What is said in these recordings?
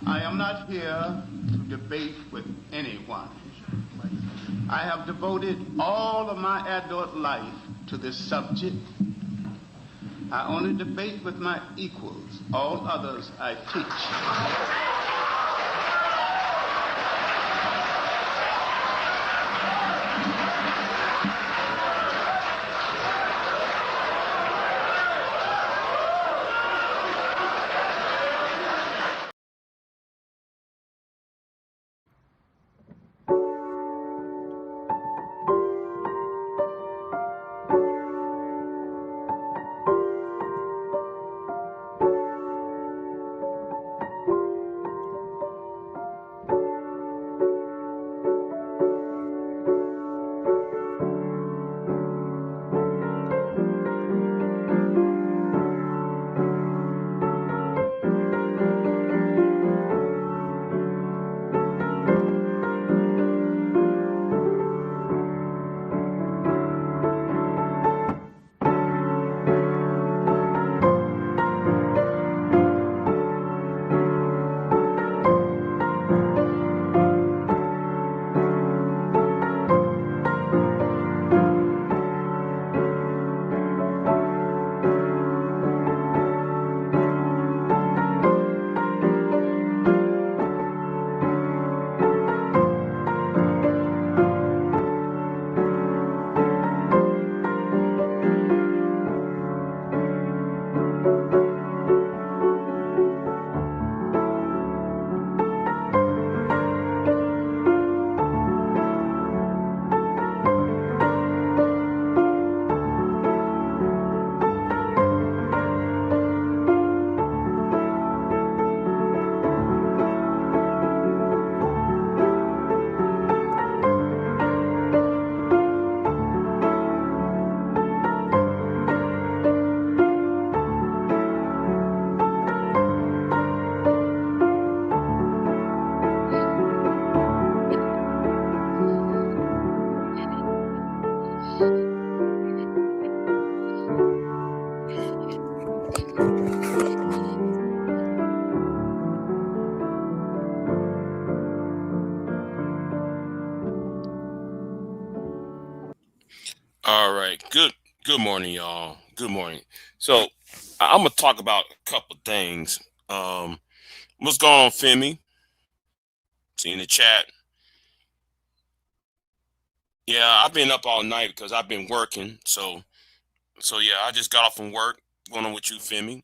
I am not here to debate with anyone. I have devoted all of my adult life to this subject. I only debate with my equals. All others I teach. All right. Good morning, y'all. Good morning. So I'm gonna talk about a couple things. What's going on, Femi? See in the chat. Yeah, I've been up all night because I've been working. So yeah, I just got off from work. Going on with you, Femi.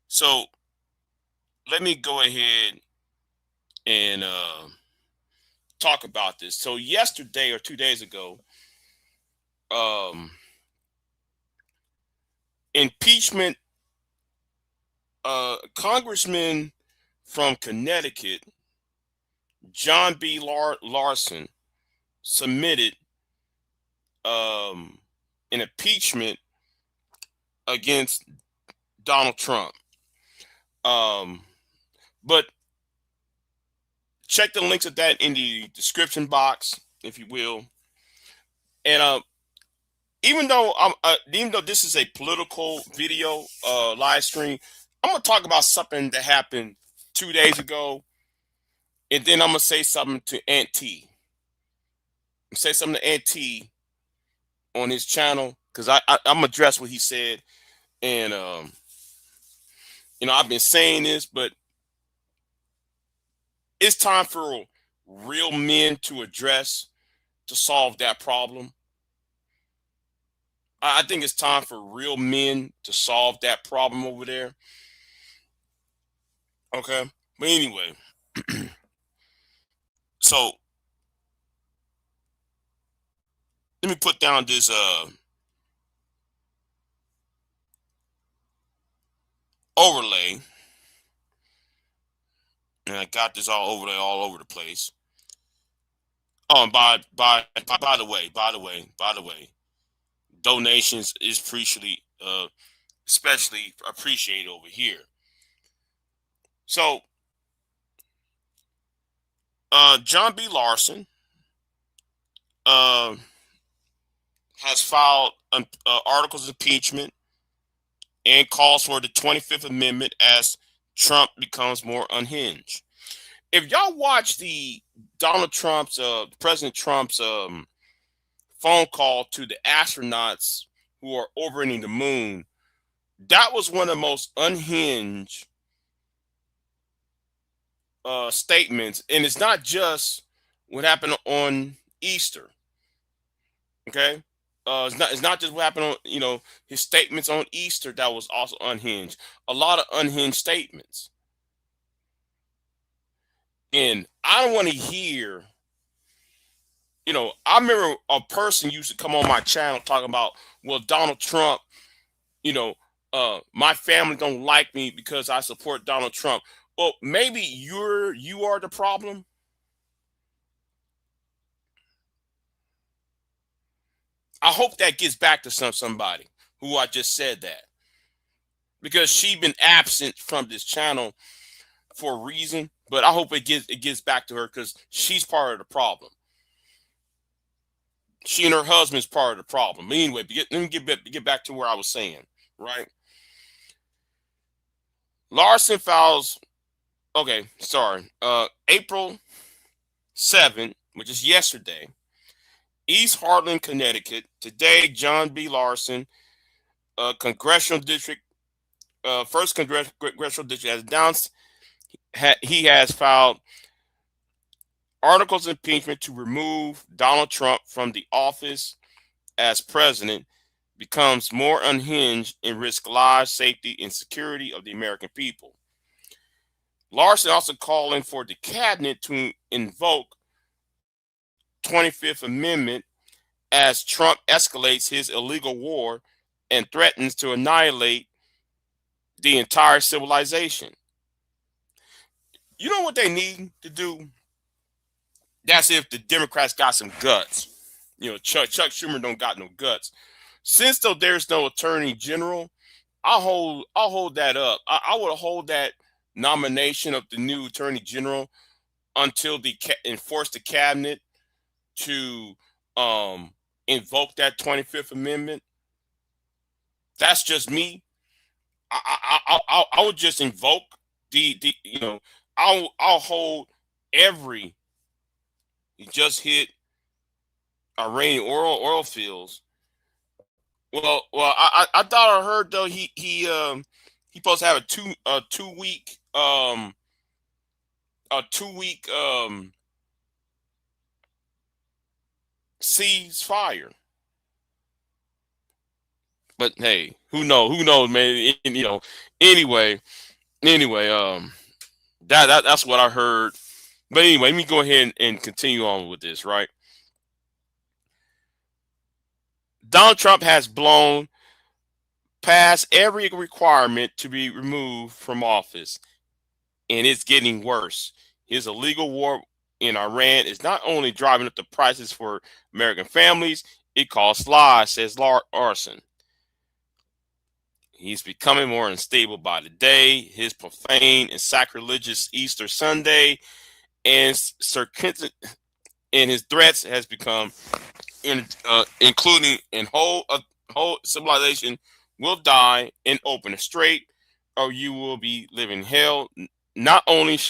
So let me go ahead and talk about this. So yesterday or 2 days ago, um, impeachment. Congressman from Connecticut, John B. Larson, submitted um, an impeachment against Donald Trump. Um, but check the links of that in the description box, if you will. And even though this is a political video live stream, I'm gonna talk about something that happened 2 days ago, and then I'm gonna say something to Aunt T. Say something to Aunt T on his channel because I'm gonna address what he said, and I've been saying this, but it's time for real men to address to solve that problem. I think it's time for real men to solve that problem over there. Okay, but anyway, so let me put down this overlay, and I got this all over the place. Oh, and by the way, donations is especially appreciated over here. So, John B. Larson has filed articles of impeachment and calls for the 25th Amendment as Trump becomes more unhinged. If y'all watch the President Trump's phone call to the astronauts who are orbiting the moon, that was one of the most unhinged statements. And it's not just what happened on Easter. Okay. It's not just what happened on, his statements on Easter that was also unhinged. A lot of unhinged statements. And I don't want to hear, I remember a person used to come on my channel talking about, well, Donald Trump, my family don't like me because I support Donald Trump. Well, maybe you are the problem. I hope that gets back to somebody who I just said that, because she's been absent from this channel for a reason. But I hope it gets back to her, because she's part of the problem. She and her husband's part of the problem. Anyway, let me get back to where I was saying, right? Larson files. Okay, sorry. April 7th, which is yesterday, East Hartland, Connecticut. Today, John B. Larson, congressional district, first congressional district, has announced he has filed articles of impeachment to remove Donald Trump from the office as president, becomes more unhinged and risk lives, safety, and security of the American people. Larson also calling for the cabinet to invoke 25th Amendment as Trump escalates his illegal war and threatens to annihilate the entire civilization. You know what they need to do? That's if the Democrats got some guts. Chuck Schumer don't got no guts. Since though there's no attorney general, I'll hold that up. I would hold that nomination of the new attorney general until enforce the cabinet to invoke that 25th Amendment. That's just me. I would just invoke I'll hold every. He just hit Iranian oil fields. Well, I thought I heard though he supposed to have a 2 week ceasefire. But hey, who knows, man? Anyway, that's what I heard. But anyway, let me go ahead and continue on with this, right? Donald Trump has blown past every requirement to be removed from office, and it's getting worse. His illegal war in Iran is not only driving up the prices for American families, it costs lives, says Larson. He's becoming more unstable by the day. His profane and sacrilegious Easter Sunday and his threats has become, including in whole civilization will die in open strait, or you will be living hell. Not only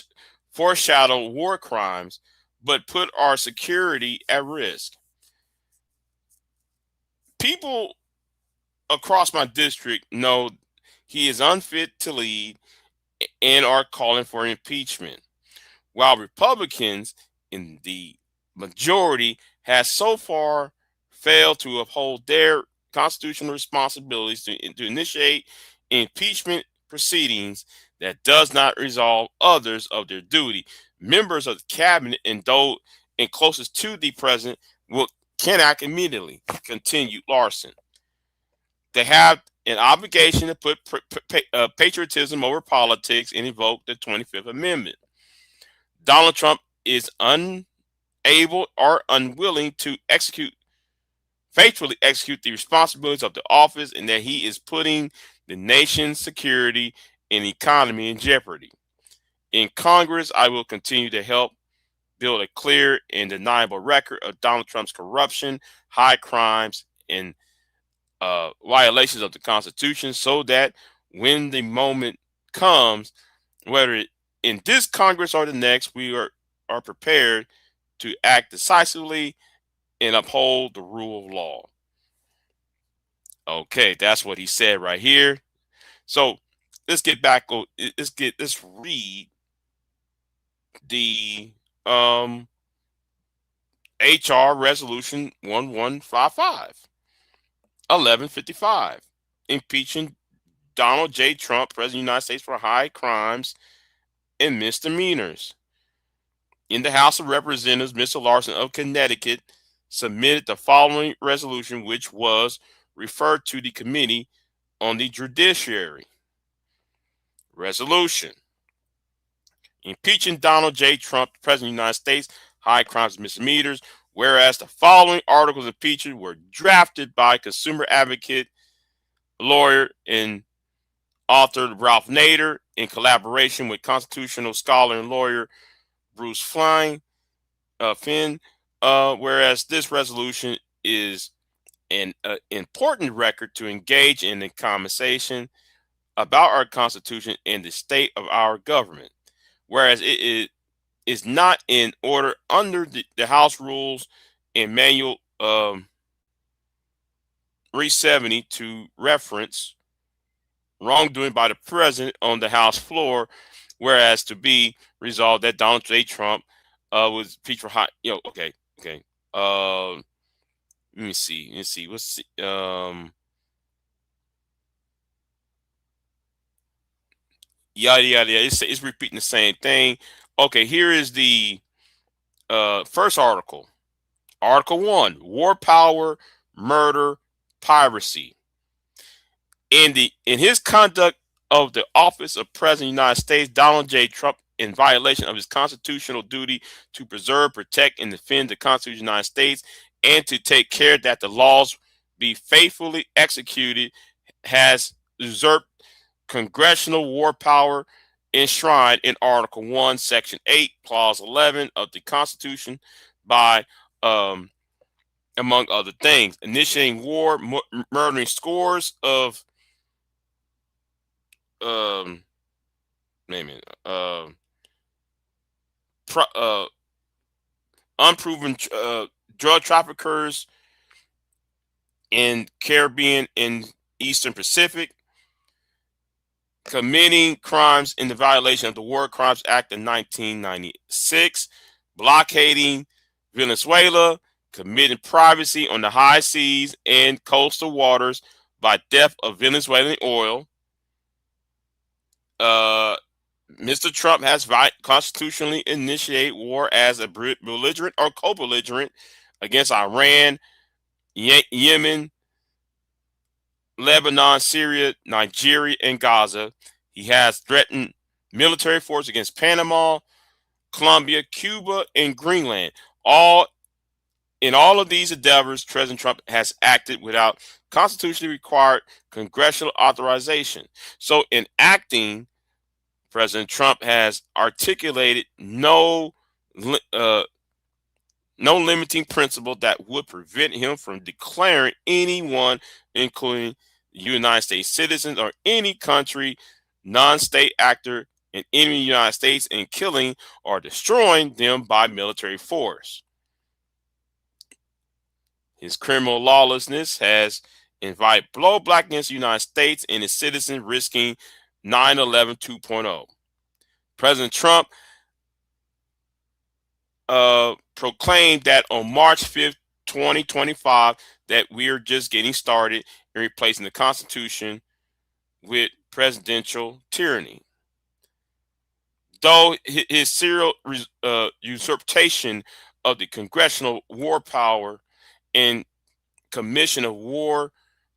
foreshadow war crimes, but put our security at risk. People across my district know he is unfit to lead and are calling for impeachment, while Republicans in the majority has so far failed to uphold their constitutional responsibilities to initiate impeachment proceedings that does not resolve others of their duty. Members of the cabinet and those closest to the president can act immediately, continued Larson. They have an obligation to put patriotism over politics and invoke the 25th Amendment. Donald Trump is unable or unwilling to faithfully execute the responsibilities of the office, and that he is putting the nation's security and economy in jeopardy. In Congress, I will continue to help build a clear and deniable record of Donald Trump's corruption, high crimes, and violations of the Constitution, so that when the moment comes, whether in this Congress or the next, we are prepared to act decisively and uphold the rule of law. Okay, that's what he said right here. So let's get back. Let's read the HR Resolution 1155, 1155, impeaching Donald J. Trump, President of the United States, for high crimes and misdemeanors. In the House of Representatives, Mr. Larson of Connecticut submitted the following resolution, which was referred to the Committee on the Judiciary. Resolution: impeaching Donald J. Trump, President of the United States, high crimes and misdemeanors. Whereas the following articles of impeachment were drafted by consumer advocate, lawyer, and author Ralph Nader in collaboration with constitutional scholar and lawyer Bruce Finn. Whereas this resolution is an important record to engage in the conversation about our Constitution and the state of our government. Whereas it is not in order under the House Rules and Manual 370 to reference wrongdoing by the president on the House floor, whereas to be resolved that Donald J. Trump was impeached for high. Okay. Let me see. What's yada yada yada. It's repeating the same thing. Okay, here is the first article. Article 1: war power, murder, piracy. In his conduct of the office of President of the United States, Donald J. Trump, in violation of his constitutional duty to preserve, protect, and defend the Constitution of the United States, and to take care that the laws be faithfully executed, has usurped congressional war power enshrined in Article 1, Section 8, Clause 11 of the Constitution by, among other things, initiating war, murdering scores of name it, unproven drug traffickers in Caribbean and Eastern Pacific, committing crimes in the violation of the War Crimes Act of 1996, blockading Venezuela, committing piracy on the high seas and coastal waters by theft of Venezuelan oil. Mr. Trump has constitutionally initiated war as a belligerent or co-belligerent against Iran, Yemen, Lebanon, Syria, Nigeria, and Gaza. He has threatened military force against Panama, Colombia, Cuba, and Greenland. In all of these endeavors, President Trump has acted without constitutionally required congressional authorization. So in acting, President Trump has articulated no limiting principle that would prevent him from declaring anyone, including United States citizens or any country, non-state actor in any United States, and killing or destroying them by military force. His criminal lawlessness has invited blowback against the United States and its citizens, risking 9/11 2.0. President Trump proclaimed that on March 5th, 2025, that we're just getting started in replacing the Constitution with presidential tyranny. Though his serial usurpation of the congressional war power and commission of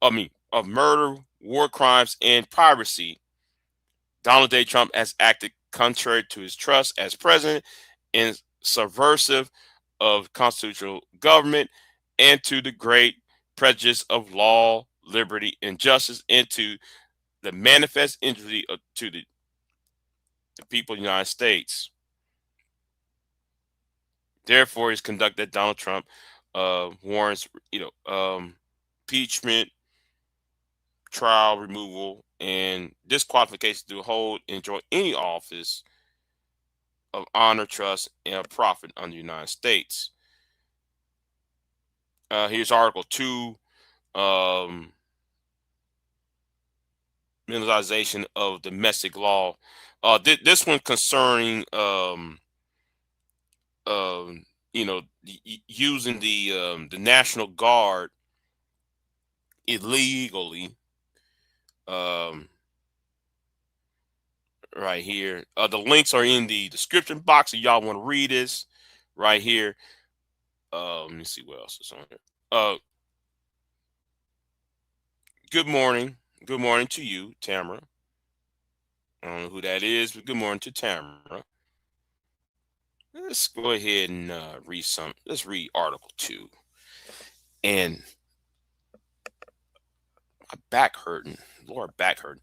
of murder, war crimes, and piracy, Donald J. Trump has acted contrary to his trust as president and subversive of constitutional government and to the great prejudice of law, liberty, and justice, and to the manifest injury to the people of the United States. Therefore, his conduct that Donald Trump warrants, impeachment trial, removal, and disqualification to hold, enjoy any office of honor, trust, and profit under the United States. Here's Article 2, minimization of domestic law. This one concerning, using the National Guard illegally. Right here. The links are in the description box if y'all want to read this right here. Let me see what else is on here. Good morning. Good morning to you, Tamara. I don't know who that is, but good morning to Tamara. Let's go ahead and read some. Let's read Article 2. And my back hurting. Lord, back hurting.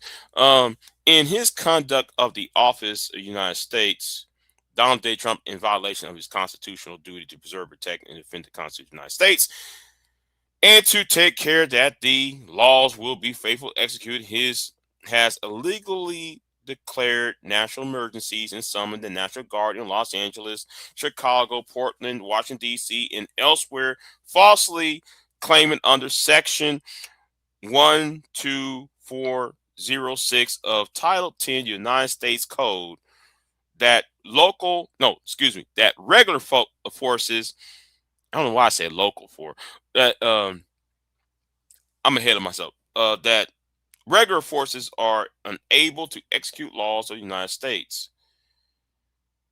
In his conduct of the office of the United States, Donald J. Trump, in violation of his constitutional duty to preserve, protect, and defend the Constitution of the United States, and to take care that the laws will be faithfully executed, has illegally declared national emergencies and summoned the National Guard in Los Angeles, Chicago, Portland, Washington, D.C., and elsewhere, falsely claiming under Section 12406 of Title 10 United States Code that that regular forces, I don't know why I said local for that. I'm ahead of myself. That regular forces are unable to execute laws of the United States.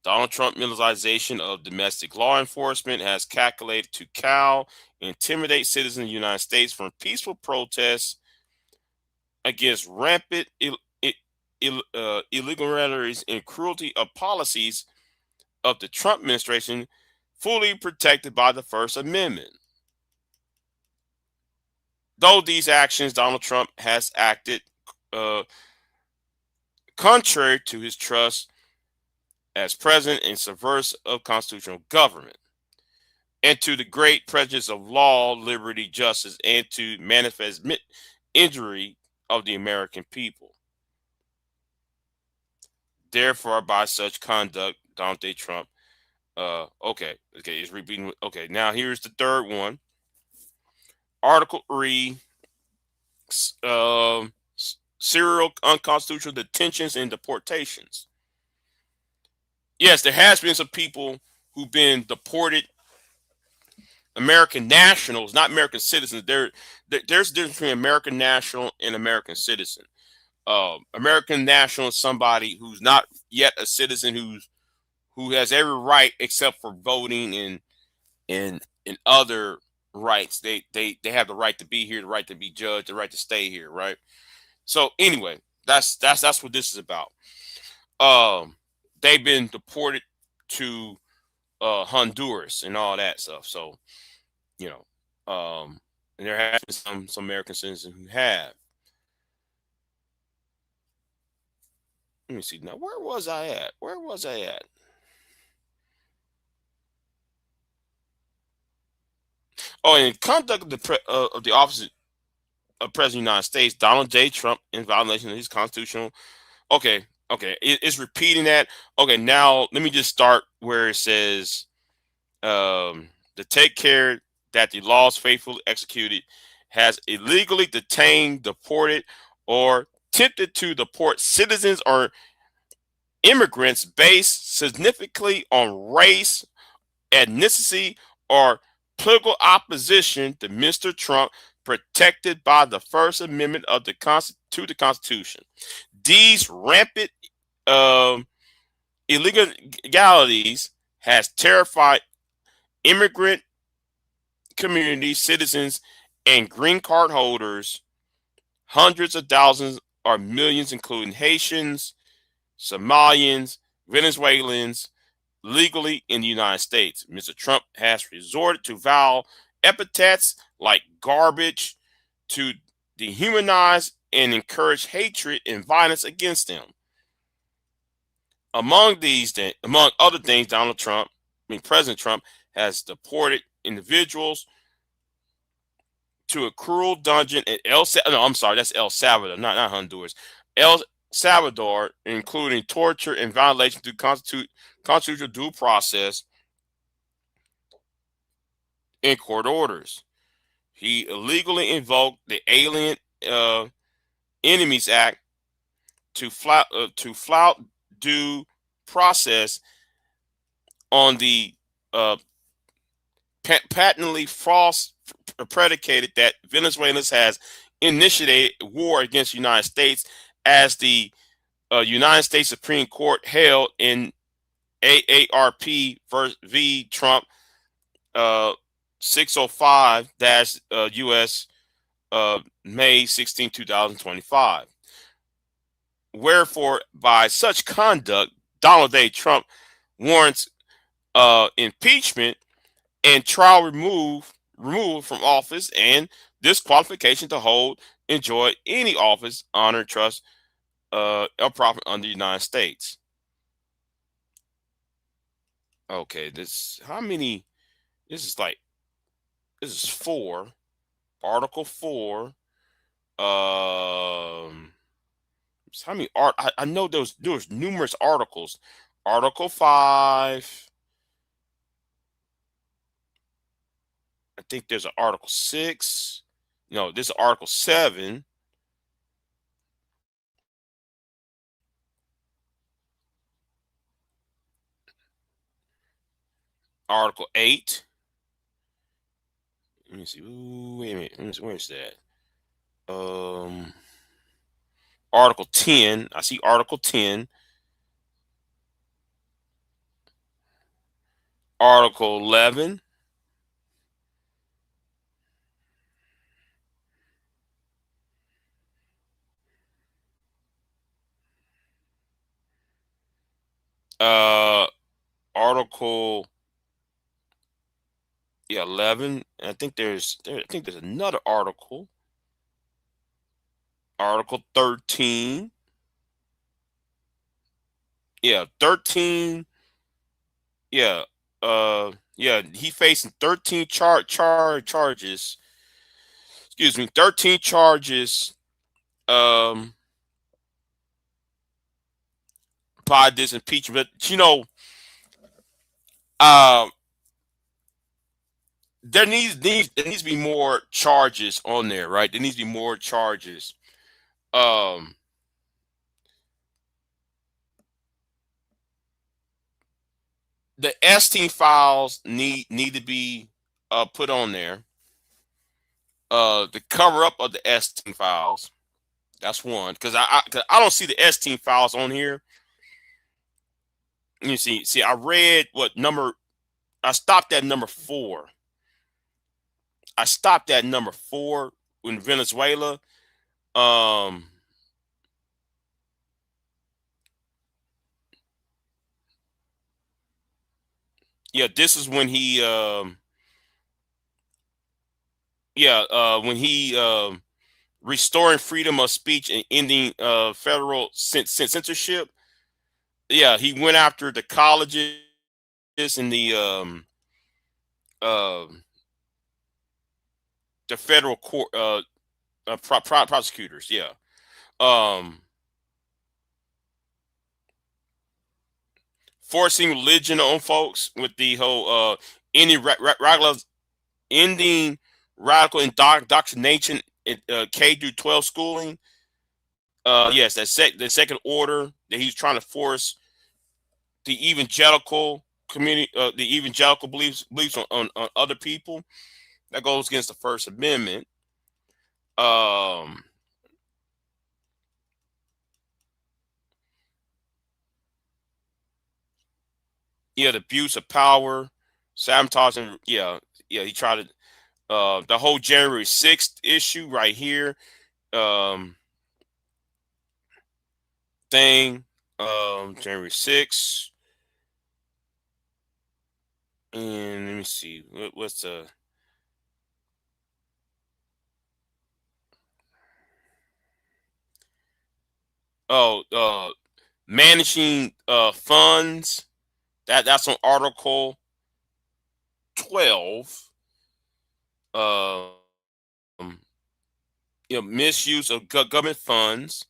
Donald Trump militarization of domestic law enforcement has calculated to cow, intimidate citizens of the United States from peaceful protests against rampant irregularities and cruelty of policies of the Trump administration, fully protected by the First Amendment. Though these actions, Donald Trump has acted contrary to his trust as president and subversive of constitutional government, and to the great prejudice of law, liberty, justice, and to manifest injury of the American people. Therefore, by such conduct, Donald J. Trump, it's repeating. Okay, now here's the third one. Article 3, serial unconstitutional detentions and deportations. Yes, there has been some people who've been deported, American nationals, not American citizens. There's a difference between American national and American citizen. American national is somebody who's not yet a citizen, who has every right except for voting and other rights. They have the right to be here, the right to be judged, the right to stay here, right? So anyway, that's what this is about. They've been deported to Honduras and all that stuff. So, and there have been some American citizens who have. Let me see now. Where was I at? Oh, in conduct of the office of President of the United States, Donald J. Trump, in violation of his constitutional. Okay, it's repeating that. Okay, now let me just start where it says, to take care that the laws faithfully executed, has illegally detained, deported, or attempted to deport citizens or immigrants based significantly on race, ethnicity, or political opposition to Mr. Trump, protected by the First Amendment of the to the Constitution. These rampant illegalities has terrified immigrant communities, citizens, and green card holders, hundreds of thousands or millions, including Haitians, Somalians, Venezuelans, legally in the United States. Mr. Trump has resorted to vile epithets like garbage to dehumanize and encourage hatred and violence against them. Among other things, President Trump has deported individuals to a cruel dungeon in no, I'm sorry, that's El Salvador, not Honduras. El Salvador, including torture and violation to constitutional due process and court orders. He illegally invoked the Alien Enemies Act to flout due process on the uh, patently false predicated that Venezuela has initiated war against the United States, as the United States Supreme Court held in AARP v. Trump 605-US May 16, 2025. Wherefore, by such conduct, Donald J. Trump warrants impeachment and trial removal from office and disqualification to hold, enjoy any office, honor, trust, or profit under the United States. Okay, this how many? This is 4. Article 4. How many I know there was numerous articles. Article 5. I think there's an Article 6. No, this is Article 7. Article 8. Let me see. Ooh, wait a minute. Where's that? Article 10. I see Article 10. Article 11. Article 11. And I think there's another article. Article 13. Yeah, 13. Yeah. He facing 13 charges. Excuse me, 13 charges by this impeachment. But there needs to be more charges on there, right? There needs to be more charges. The Epstein files need to be put on there. The cover up of the Epstein files. That's one, because I don't see the Epstein files on here. You see, I read what number. I stopped at number 4. I stopped at number 4 in Venezuela. Yeah, this is when he when he restoring freedom of speech and ending federal censorship. Yeah, he went after the colleges and the federal court prosecutors. Yeah. Forcing religion on folks with the whole any ending radical indoctrination in K through 12 schooling. Yes, the second order that he's trying to force the evangelical community, the evangelical beliefs on other people. That goes against the First Amendment. The abuse of power, sabotaging. He tried to the whole January 6th issue right here. Thing. January 6th. And let me see. What's the managing funds. That's on Article 12. misuse of government funds.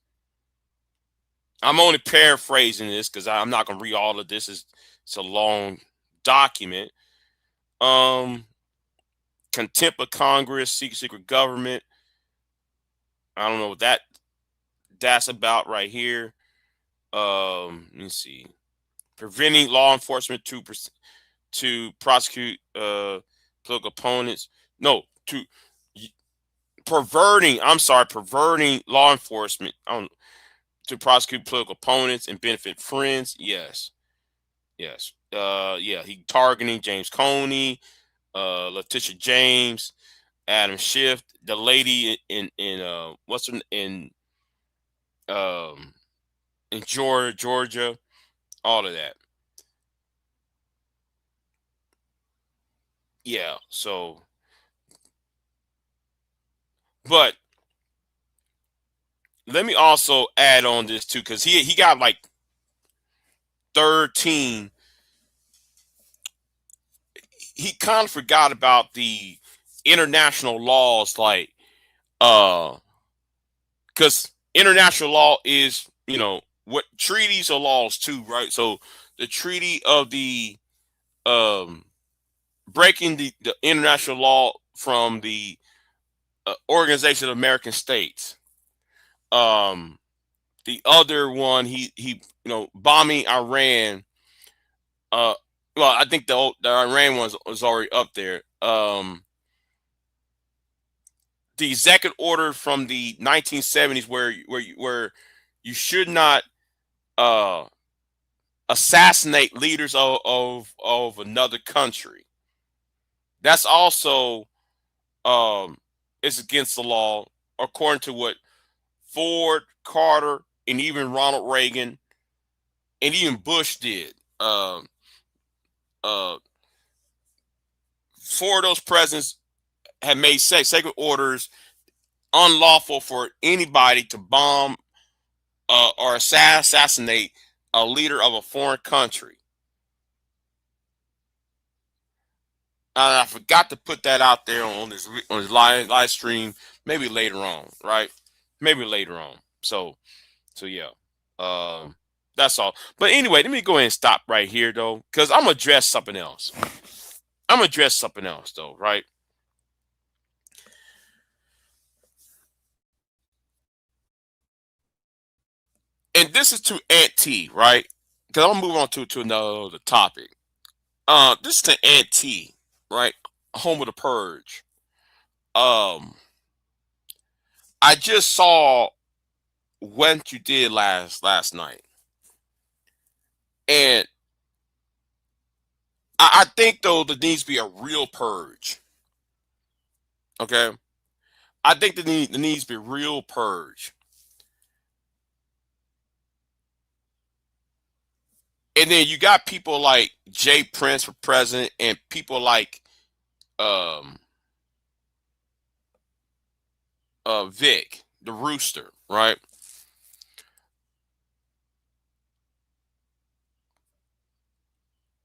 I'm only paraphrasing this because I'm not going to read all of this. It's a long document. Contempt of Congress, secret government. I don't know what that's about right here. Let me see. Preventing law enforcement to prosecute political opponents. No, to perverting. I'm sorry, perverting law enforcement to prosecute political opponents and benefit friends. Yes, yes. Yeah. He targeting James Coney, Letitia James, Adam Schiff, the lady in what's her um in Georgia, all of that. Yeah. So, but let me also add on this too, because he got like 13. He kind of forgot about the international laws, like because international law is, what treaties are laws too, right? So the treaty of the um breaking the international law from the Organization of American States. Um, the other one, he bombing Iran. Uh, well, I think the Iran one was already up there. The executive order from the 1970s, where you should not uh assassinate leaders of another country. That's also is against the law, according to what Ford, Carter, and even Ronald Reagan and even Bush did. Uh, Four of those presidents have made sacred orders unlawful for anybody to bomb or assassinate a leader of a foreign country. I forgot to put that out there on this live stream. Maybe later on, right? Maybe later on. So yeah, that's all. But anyway, let me go ahead and stop right here though, because I'm gonna address something else. Though, right? And this is to Aunt T, right? Because I'm gonna move on to another topic. This is to Aunt T, right? Home of the Purge. Um, I just saw what you did last night, and I think though there needs to be a real purge. Okay, I think there needs to be a real purge, and then you got people like Jay Prince for president, and people like um Vic the Rooster, right?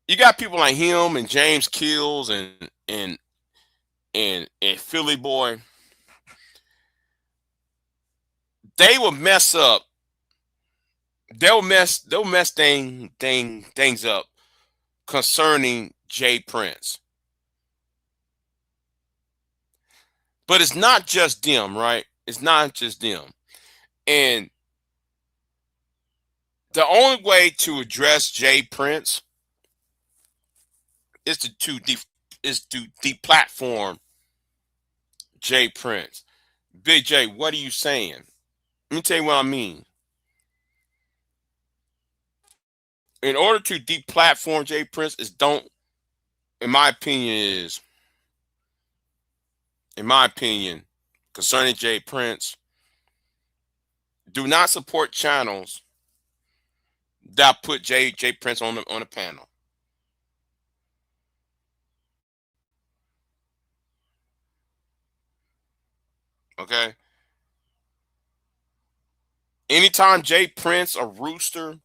You got people like him and James Kills and Philly Boy. They will mess up. They'll mess things up concerning Jay Prince. But it's not just them, right? It's not just them. And the only way to address Jay Prince is to deplatform Jay Prince. Big J, what are you saying? Let me tell you what I mean. In order to deplatform Jay Prince, in my opinion, concerning Jay Prince, do not support channels that put Jay Prince on the panel. Okay. Anytime Jay Prince or Rooster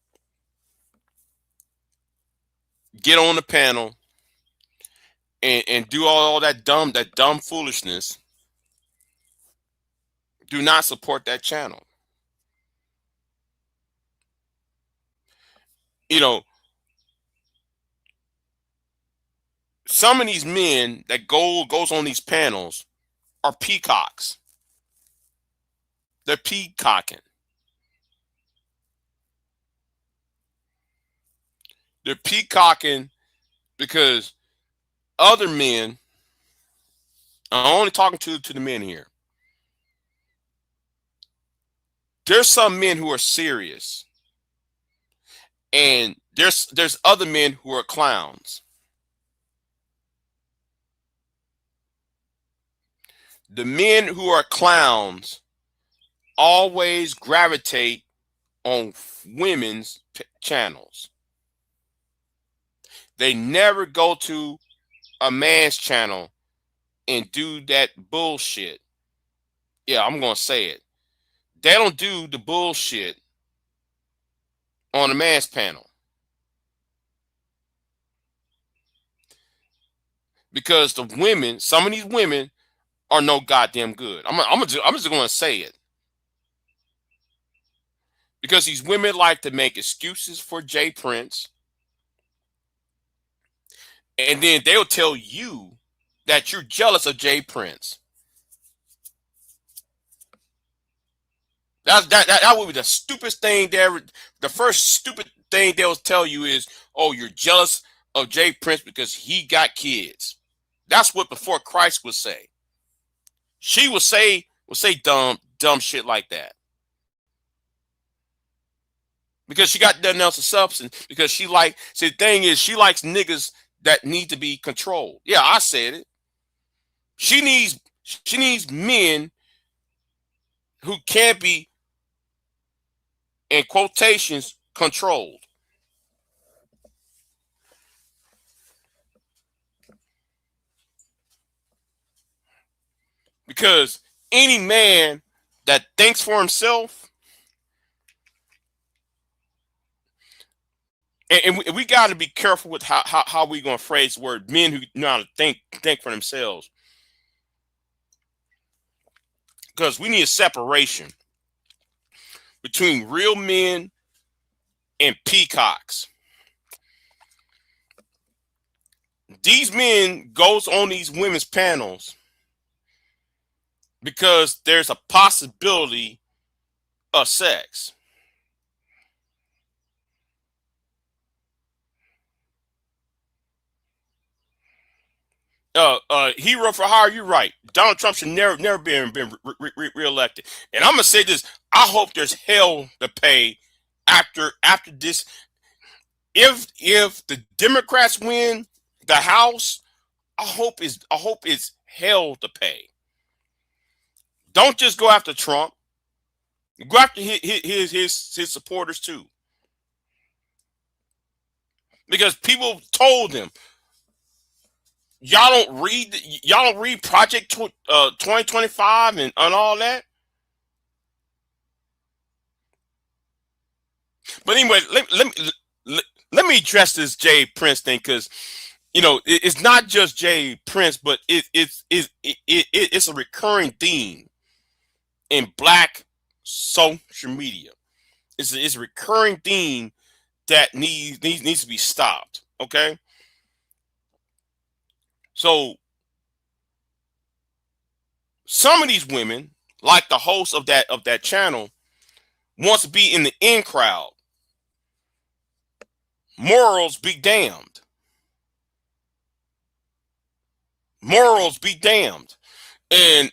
get on the panel and do all that dumb foolishness, do not support that channel. You know, some of these men that goes on these panels are peacocks. They're peacocking. They're peacocking because other men, I'm only talking to the men here. There's some men who are serious, and there's other men who are clowns. The men who are clowns always gravitate on women's channels. They never go to a man's channel and do that bullshit. Yeah, I'm going to say it. They don't do the bullshit on a man's panel. Because the women, some of these women are no goddamn good. I'm just going to say it. Because these women like to make excuses for J. Prince. And then they'll tell you that you're jealous of J. Prince. That would be the stupidest thing there. The first stupid thing they'll tell you is, oh, you're jealous of J. Prince because he got kids. That's what before Christ would say. She would say dumb shit like that. Because she got nothing else of substance. Because see, the thing is, she likes niggas that need to be controlled. Yeah, I said it. She needs men who can't be, in quotations, controlled. Because any man that thinks for himself, and we got to be careful with how we going to phrase the word, men who know how to think for themselves. Because we need a separation between real men and peacocks. These men goes on these women's panels because there's a possibility of sex. Hero for hire, you're right. Donald Trump should never been reelected. And I'm gonna say this: I hope there's hell to pay after this. If the Democrats win the House, I hope it's hell to pay. Don't just go after Trump. Go after his supporters too, because people told them, y'all don't read Project 2025 and all that. But anyway, let me address this J. Prince thing, because it's not just J. Prince, but it's a recurring theme in Black social media. It's a recurring theme that needs to be stopped. Okay. So some of these women, like the host of that channel, wants to be in the in crowd. Morals be damned. Morals be damned. And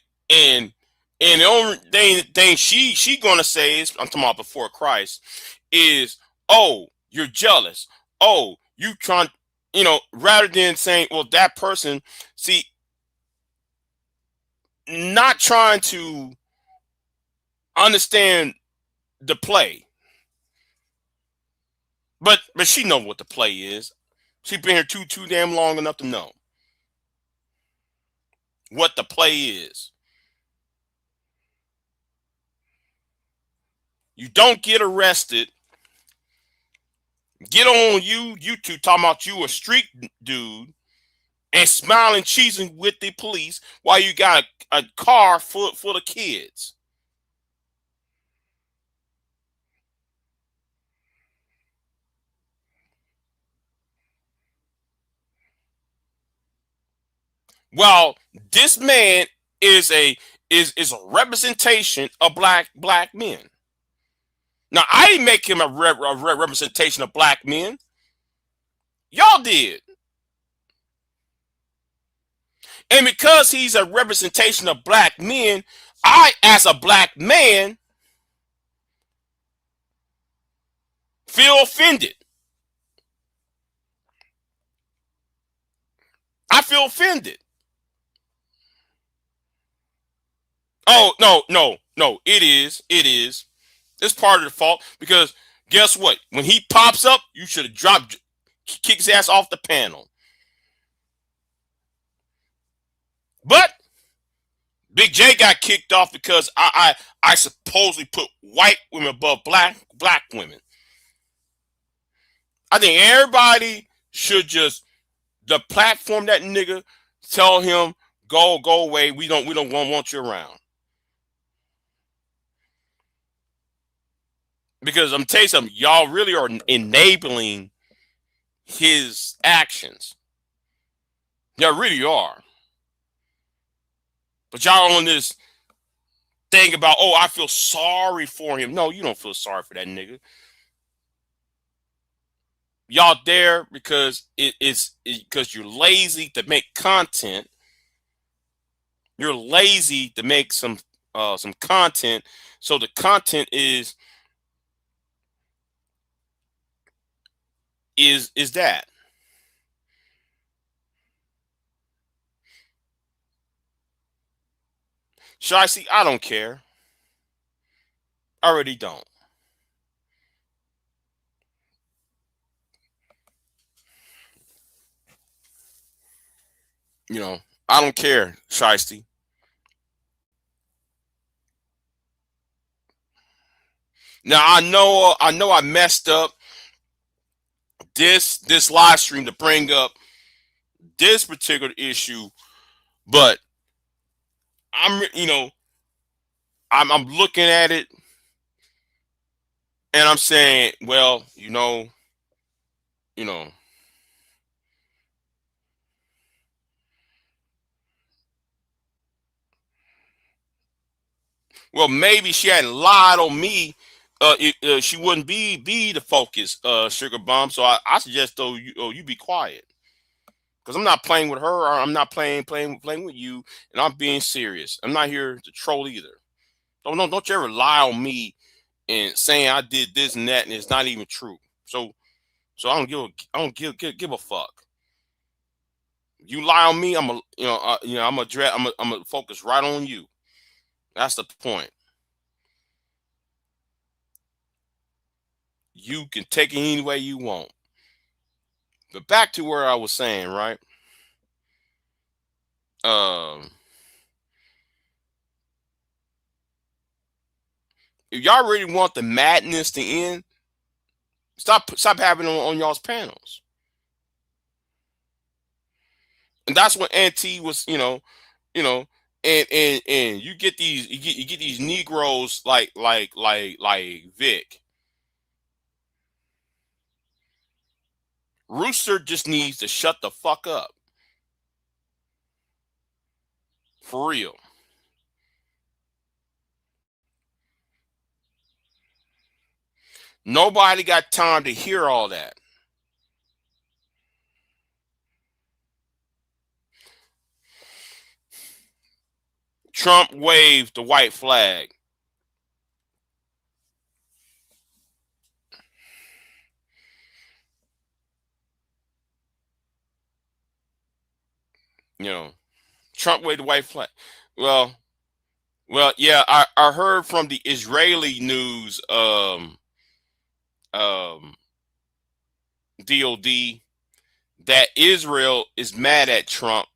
the only thing she gonna say is, I'm talking about before Christ, is, oh, you're jealous. Oh, you trying, rather than saying, well, that person, see, not trying to understand the play. But she know what the play is. She been here too damn long enough to know what the play is. You don't get arrested. Get on YouTube talking about you a street dude and smiling, cheesing with the police while you got a car full of kids. Well, this man is a representation of black men. Now, I didn't make him a representation of black men. Y'all did. And because he's a representation of black men, I, as a black man, feel offended. I feel offended. Oh, no. It is. It's part of the fault because guess what? When he pops up, you should have kicked his ass off the panel. But Big J got kicked off because I supposedly put white women above black women. I think everybody should just the platform that nigga tell him go away. We don't want you around. Because I'm telling you something, y'all really are enabling his actions. Y'all really are. But y'all on this thing about, oh, I feel sorry for him. No, you don't feel sorry for that nigga. Y'all there because it's because you're lazy to make content. You're lazy to make some content. So the content is that. Should I see? I don't care. I already don't. You know, I don't care, Shiesty. Now I know I messed up this live stream to bring up this particular issue, but I'm I'm looking at it and I'm saying, well, you know, well, maybe she hadn't lied on me. She wouldn't be the focus, Sugar Bomb. So I suggest though you be quiet because I'm not playing with her. Or I'm not playing with you, and I'm being serious. I'm not here to troll either. Don't you ever lie on me and saying I did this and that, and it's not even true. So I don't give a fuck. You lie on me, I'm gonna focus right on you. That's the point. You can take it any way you want. But back to where I was saying, right? If y'all really want the madness to end, stop having on y'all's panels. And that's what NT was, and you get these Negroes like Vic. Rooster just needs to shut the fuck up. For real. Nobody got time to hear all that. Trump waved the white flag. Trump waved the white flag. Well, yeah, I heard from the Israeli news, DOD, that Israel is mad at Trump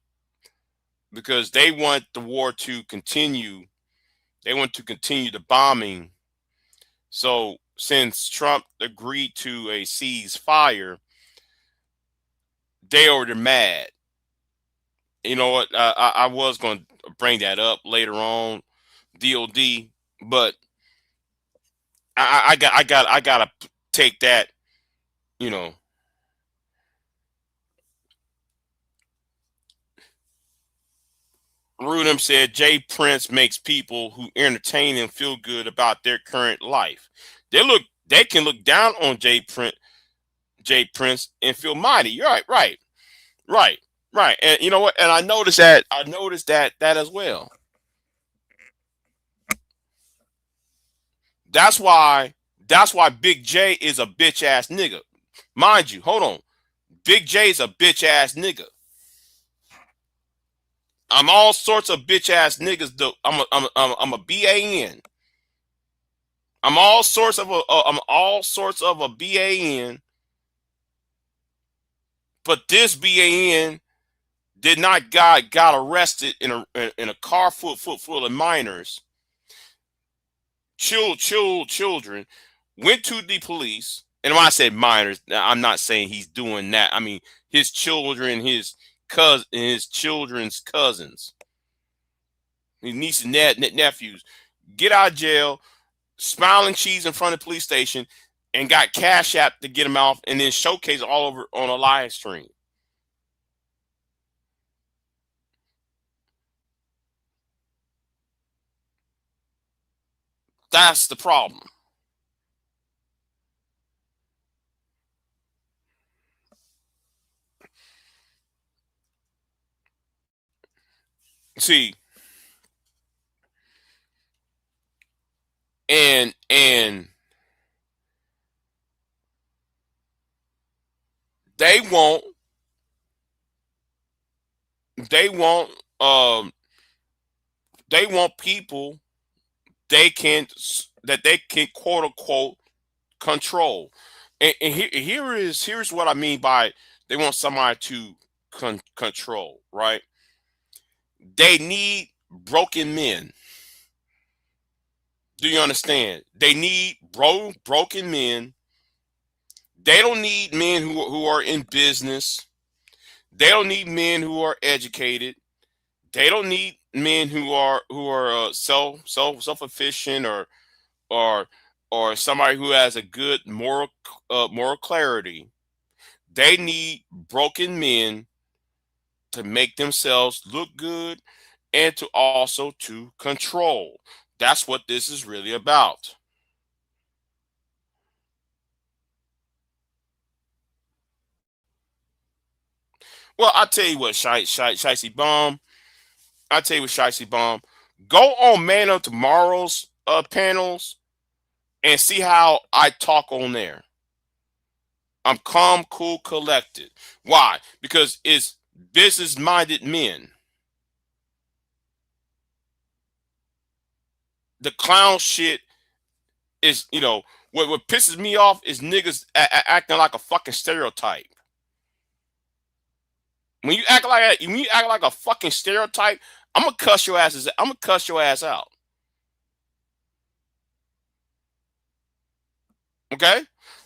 because they want the war to continue. They want to continue the bombing. So since Trump agreed to a ceasefire, they're mad. You know what? I was going to bring that up later on, DOD, but I gotta take that. Rudem said Jay Prince makes people who entertain and feel good about their current life. They can look down on Jay Prince and feel mighty. You're right, right, right. And you know what? And I noticed that as well. That's why Big J is a bitch ass nigga. Mind you, hold on. Big J is a bitch ass nigga. I'm all sorts of bitch ass niggas. Though I'm a BAN. I'm all sorts of a BAN. But this BAN did not got arrested in a car full of minors, children, went to the police. And when I said minors, I'm not saying he's doing that. I mean his children, his children's cousins, his nieces and nephews, get out of jail, smiling cheese in front of the police station, and got Cashapp to get him out, and then showcase all over on a live stream. That's the problem. See, and they won't they want they want people they can quote unquote control. And here's what I mean by they want somebody to control, right? They need broken men. Do you understand? They need broken men. They don't need men who are in business. They don't need men who are educated. They don't need men who are self efficient or or somebody who has a good moral clarity. They need broken men to make themselves look good and to also to control. That's what this is really about. Well, I tell you what, Shicey Bomb. I tell you what, Shicey Bomb. Go on Man of Tomorrow's panels and see how I talk on there. I'm calm, cool, collected. Why? Because it's business-minded men. The clown shit is, what pisses me off is niggas acting like a fucking stereotype. When you act like that, when you act like a fucking stereotype, I'm gonna cuss your ass. I'm gonna cuss your ass out. Okay?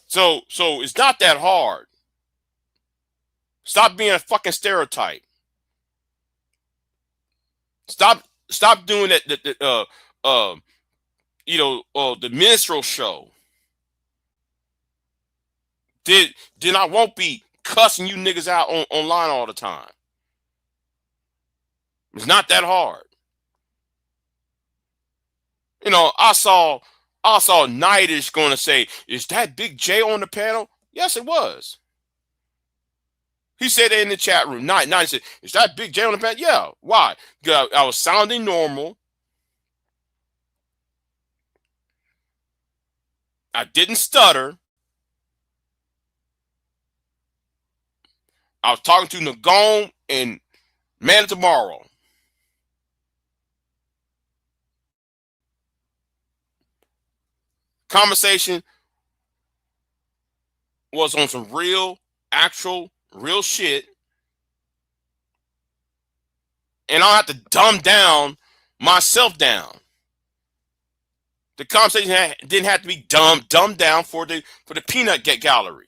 So it's not that hard. Stop being a fucking stereotype. Stop doing that. The minstrel show. Then I won't be cussing you niggas out online all the time. It's not that hard. I saw Nightish going to say, "Is that Big J on the panel?" Yes, it was. He said that in the chat room. Nightish said, "Is that Big J on the panel?" Yeah. Why? Because I was sounding normal. I didn't stutter. I was talking to Nagone and Man of Tomorrow. Conversation was on some actual real shit. And I don't have to dumb down myself down. The conversation didn't have to be dumbed down for the peanut gallery.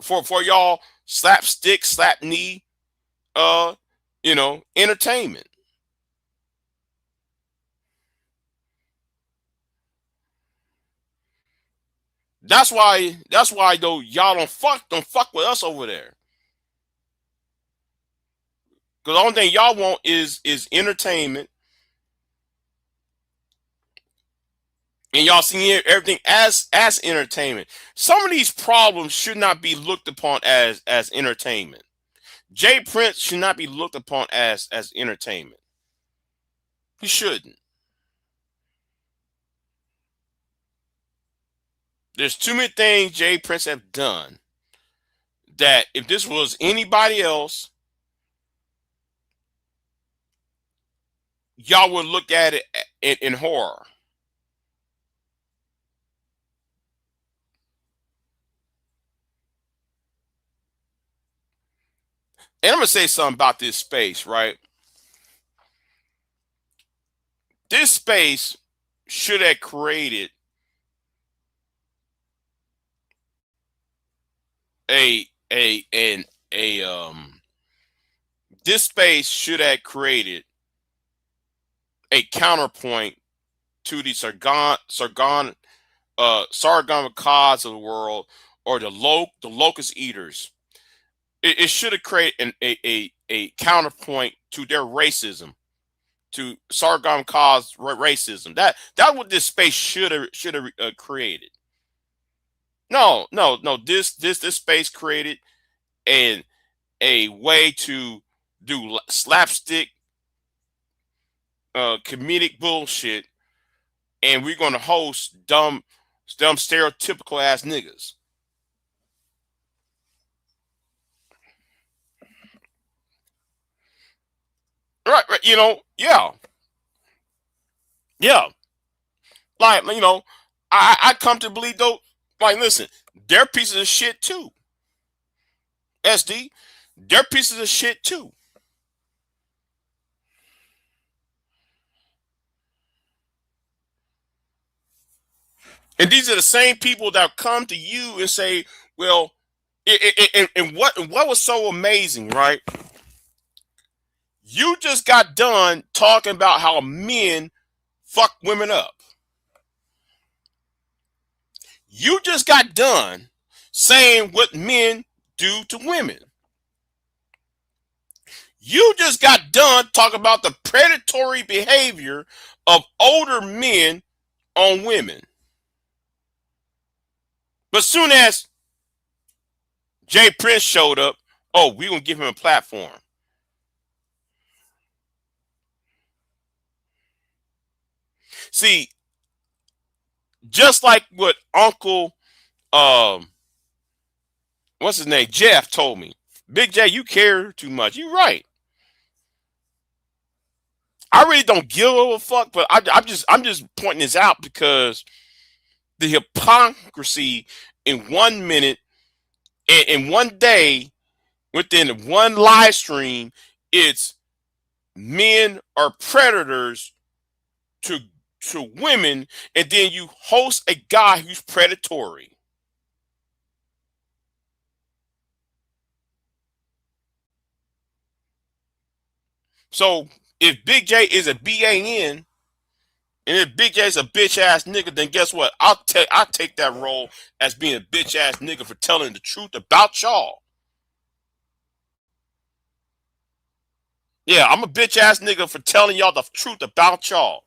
For y'all slapstick, slap knee, entertainment. That's why though y'all don't fuck with us over there. Because the only thing y'all want is entertainment. And y'all seeing everything as entertainment. Some of these problems should not be looked upon as entertainment. Jay Prince should not be looked upon as entertainment. He shouldn't. There's too many things Jay Prince have done that if this was anybody else, y'all would look at it in horror. And I'm going to say something about this space, right? This space should have created this space should have created a counterpoint to the Sargon Macaws of the world, or the locust eaters. It should have created a counterpoint to their racism, to Sargon Macaws racism. That's what this space should have created. No. This space created a way to do slapstick, comedic bullshit, and we're gonna host dumb stereotypical ass niggas. Right, yeah. Like, I come to believe though, like, listen, they're pieces of shit too. SD, they're pieces of shit too. And these are the same people that come to you and say, well, and what was so amazing, right? You just got done talking about how men fuck women up. You just got done saying what men do to women. You just got done talking about the predatory behavior of older men on women. But soon as Jay Prince showed up, oh, we're going to give him a platform. See, just like what Uncle, what's his name, Jeff told me, Big J, you care too much. You're right. I really don't give a fuck, but I'm just pointing this out because the hypocrisy in 1 minute, in one day, within one live stream, it's men are predators to women, and then you host a guy who's predatory. So if Big J is a BAN, and if Big J is a bitch ass nigga, then guess what? I'll take that role as being a bitch ass nigga for telling the truth about y'all. Yeah, I'm a bitch ass nigga for telling y'all the truth about y'all.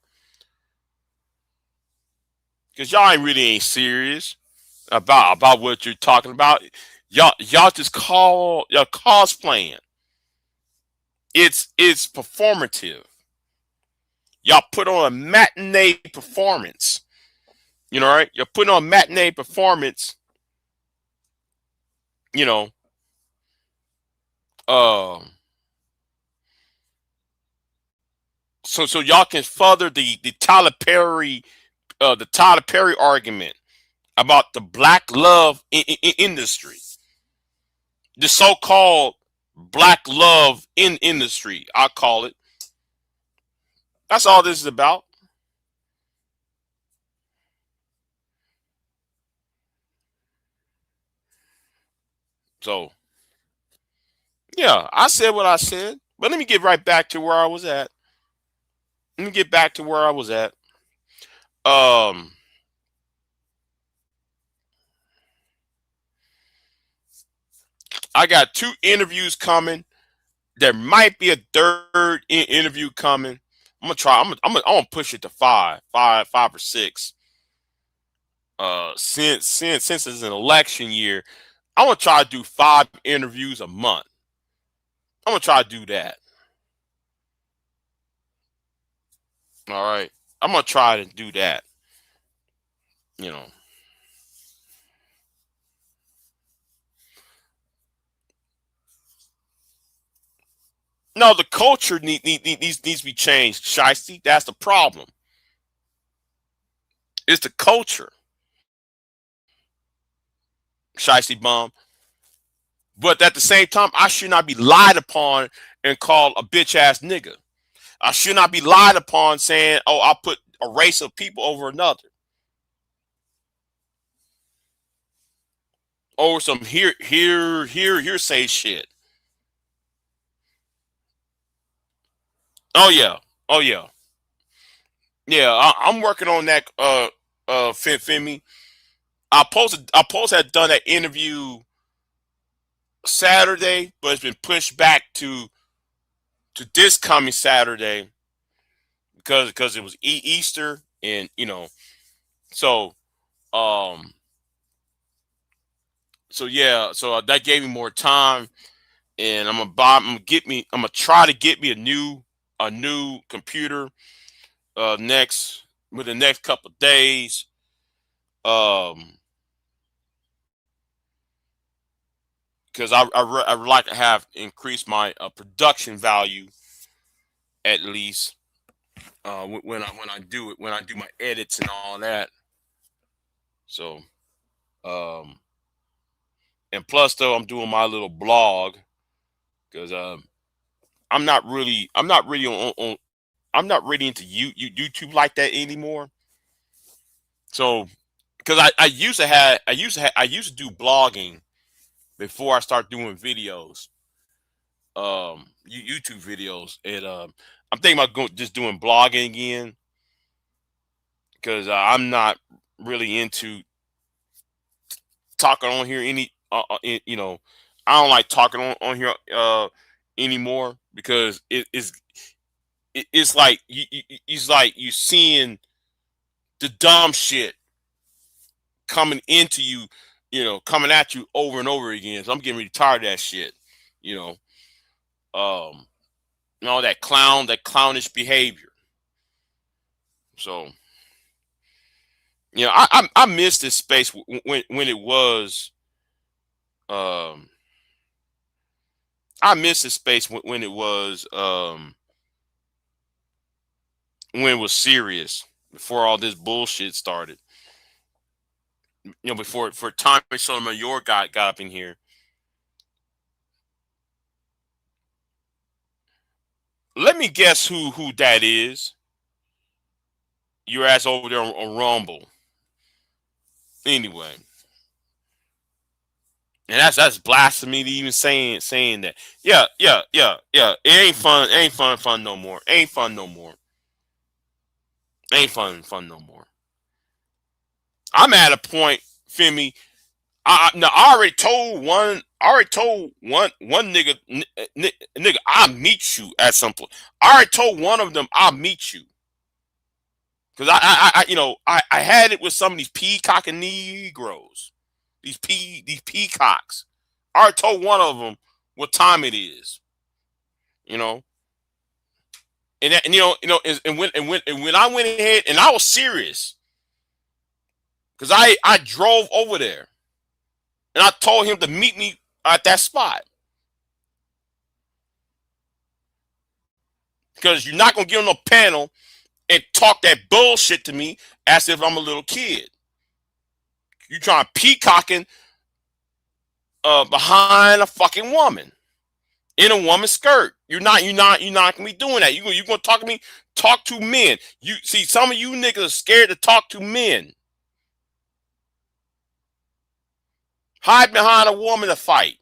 Cause y'all ain't serious about what you're talking about. Y'all just y'all cosplaying. It's performative. Y'all put on a matinee performance. You know, right? You're putting on a matinee performance. You know, so y'all can further the Tyler Perry argument about the black love industry, the so-called black love in industry, I call it. That's all this is about. So, yeah, I said what I said, but let me get right back to where I was at. I got 2 interviews coming There might be a third interview coming. I'm gonna try. I'm gonna push it to five or six. Since it's an election year, I'm gonna try to do 5 interviews a month. I'm gonna try to do that. All right. I'm gonna try to do that. You know. No, the culture needs to be changed. Shiesty, that's the problem. It's the culture. Shiesty bomb. But at the same time, I should not be lied upon and called a bitch ass nigga. I should not be lied upon saying, "Oh, I put a race of people over another," over some hearsay shit. Oh yeah, oh yeah, yeah. I'm working on that. Femi. I had done that interview Saturday, but it's been pushed back to this coming Saturday because it was Easter, and so um so yeah, so that gave me more time, and I'm gonna try to get me a new computer next with the next couple of days. Um because I would like to have increased my production value at least when I do my edits and all that. So um and plus though I'm doing my little blog because I'm not really on I'm not really into YouTube like that anymore. So because I used to do blogging before I start doing videos, YouTube videos, and I'm thinking about just doing blogging again because I'm not really into talking on here I don't like talking on here anymore because it's like it's like you seeing the dumb shit coming into you, coming at you over and over again. So I'm getting really tired of that shit, you know. Um, that clownish behavior. So, I miss this space when it was. Um, I miss this space when it was when it was serious before all this bullshit started. Before Tommy Sotomayor got up in here. Let me guess who that is. Your ass over there on Rumble. Anyway, and that's blasphemy to even saying that. Yeah, yeah, yeah, yeah. It ain't fun. It ain't fun no more. Ain't fun no more. Ain't fun no more. I'm at a point, Femi. I already told one. I already told one nigga, I'll meet you at some point. I already told one of them I'll meet you. Because I had it with some of these peacocking Negroes, these peacocks. I already told one of them what time it is, you know, and that, and when I went ahead and I was serious because I drove over there and I told him to meet me at that spot because you're not gonna get on no panel and talk that bullshit to me as if I'm a little kid. You trying peacocking behind a fucking woman in a woman's skirt. You're not gonna be doing that. You gonna talk to me? Talk to men. You see, some of you niggas are scared to talk to men. Hide behind a woman to fight.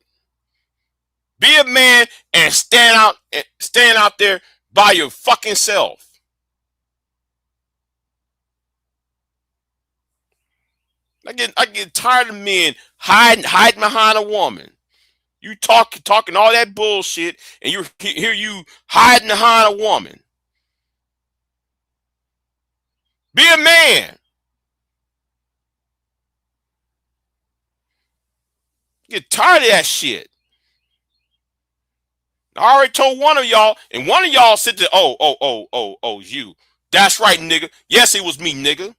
Be a man and stand out there by your fucking self. I get tired of men hiding behind a woman. You talking all that bullshit, and here you hiding behind a woman. Be a man. Get tired of that shit. I already told one of y'all, and one of y'all said to, you. That's right, nigga. Yes, it was me, nigga.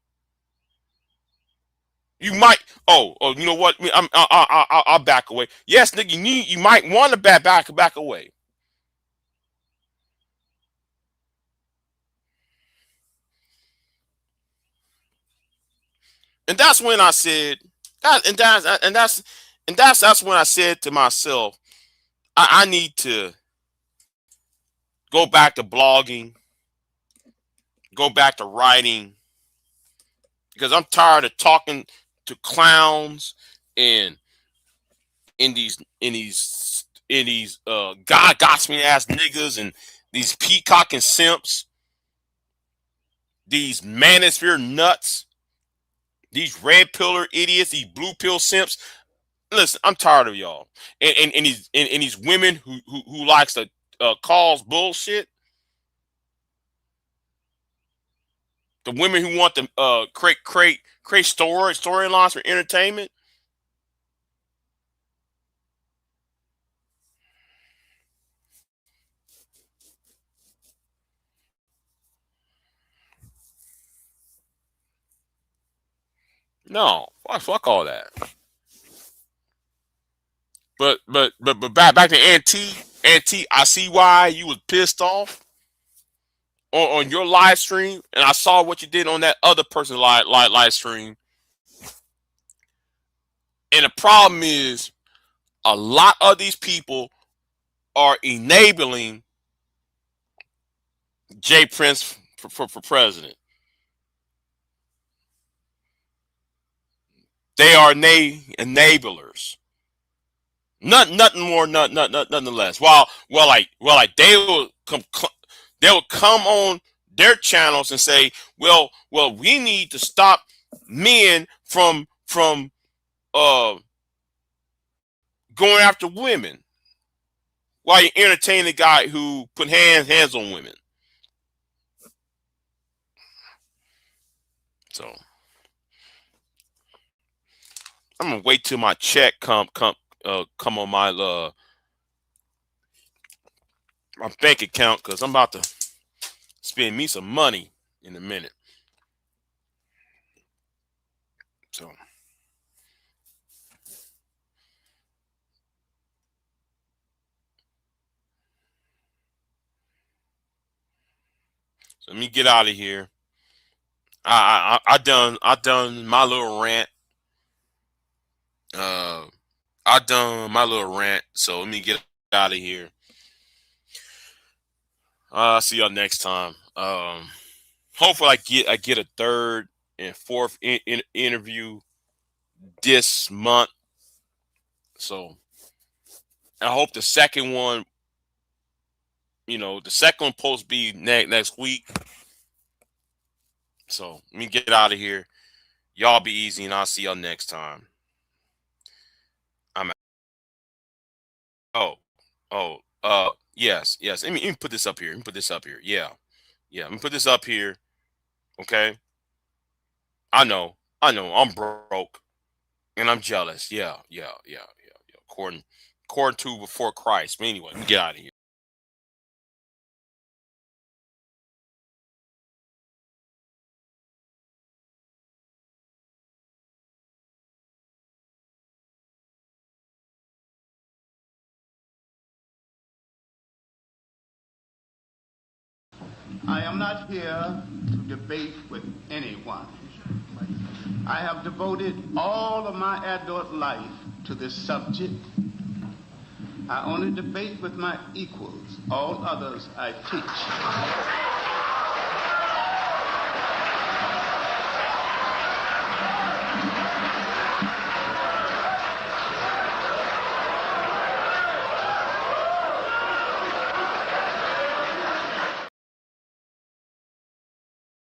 You might. You know what? I'll back away. Yes, nigga. You might want to back away. And that's when I said that's when I said to myself, I need to go back to blogging, go back to writing, because I'm tired of talking to clowns and in these god gossiping ass niggas and these peacocking simps, these manosphere nuts, these red pillar idiots, these blue pill simps. Listen, I'm tired of y'all and these women who likes to cause bullshit. The women who want to create storylines for entertainment. No, fuck all that. But back to Auntie, I see why you was pissed off on your live stream, and I saw what you did on that other person's live stream. And the problem is, a lot of these people are enabling Jay Prince for president. They are enablers. Nothing more, nothing less. While they will come on their channels and say, well, we need to stop men from going after women, while you entertain the guy who put hands on women. So I'm gonna wait till my check come on my bank account, because I'm about to spend me some money in a minute. So let me get out of here. I done my little rant. I done my little rant. So let me get out of here. I'll see y'all next time. Hopefully I get a third and fourth interview this month. So I hope the second one, the second one supposed to be next week. So let me get out of here. Y'all be easy, and I'll see y'all next time. I'm yes. Let me put this up here. Yeah. Let me put this up here. Okay. I know. I'm broke, and I'm jealous. Yeah. According to before Christ. But anyway, let me get out of here. I am not here to debate with anyone. I have devoted all of my adult life to this subject. I only debate with my equals. All others I teach.